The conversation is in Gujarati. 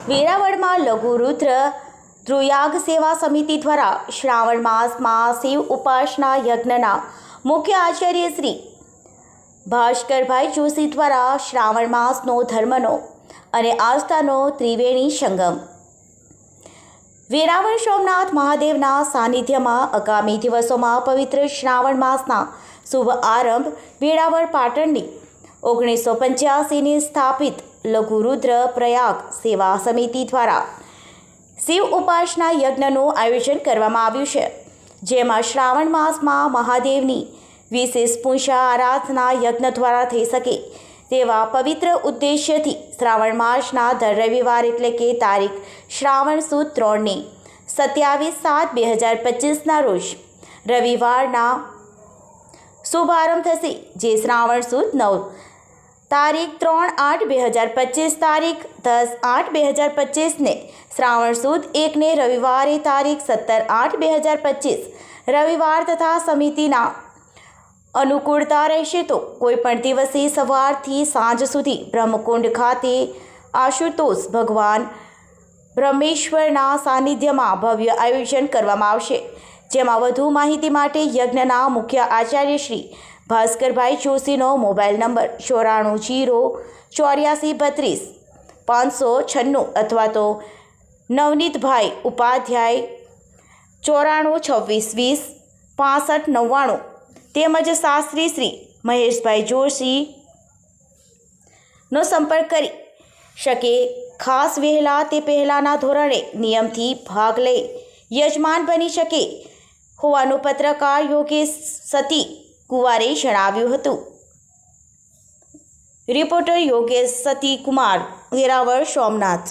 વેરાવળમાં લઘુરુદ્ર ધ્રુયાગ સેવા સમિતિ દ્વારા શ્રાવણ માસમાં શિવ ઉપાસના યજ્ઞના મુખ્ય આચાર્ય શ્રી ભાસ્કરભાઈ જોશી દ્વારા શ્રાવણ માસનો ધર્મનો અને આસ્થાનો ત્રિવેણી સંગમ વેરાવળ સોમનાથ મહાદેવના સાનિધ્યમાં આગામી દિવસોમાં પવિત્ર શ્રાવણ માસના શુભ આરંભ વેરાવળ પાટણની 1985ની સ્થાપિત લઘુરુદ્ર પ્રયાગ સેવા સમિતિ દ્વારા શિવ ઉપાસના યજ્ઞનું આયોજન કરવામાં આવ્યું છે, જેમાં શ્રાવણ માસમાં મહાદેવની વિશેષ પૂજા આરાધના યજ્ઞ દ્વારા થઈ શકે તેવા પવિત્ર ઉદ્દેશ્યથી શ્રાવણ માસના દર રવિવાર એટલે કે તારીખ શ્રાવણ સુદ 3ને 27/7/2025ના રોજ રવિવારના શુભારંભ થશે, જે શ્રાવણ સુદ 9 તારીખ 3/8/2025 તારીખ 10/8/2025ને શ્રાવણ સુદ 1ને રવિવારે તારીખ 17/8/2025 રવિવાર તથા સમિતિના અનુકૂળતા રહેશે તો કોઈપણ દિવસે સવારથી સાંજ સુધી બ્રહ્મકુંડ ખાતે આશુતોષ ભગવાન બ્રહ્મેશ્વરના સાનિધ્યમાં ભવ્ય આયોજન કરવામાં આવશે, જેમાં વધુ માહિતી માટે યજ્ઞના મુખ્ય આચાર્ય શ્રી ભાસ્કરભાઈ જોશીનો મોબાઈલ નંબર 9484323596 અથવા તો નવનીતભાઈ ઉપાધ્યાય 9426206599 તેમજ શાસ્ત્રી શ્રી મહેશભાઈ જોશીનો સંપર્ક કરી શકે. ખાસ વહેલા તે પહેલાંના ધોરણે નિયમથી ભાગ લઈ યજમાન બની શકે હોવાનું પત્રકાર યોગેશ સતી કુમારે જણાવ્યું હતું. રિપોર્ટર યોગેશ સતી કુમાર, વેરાવળ સોમનાથ.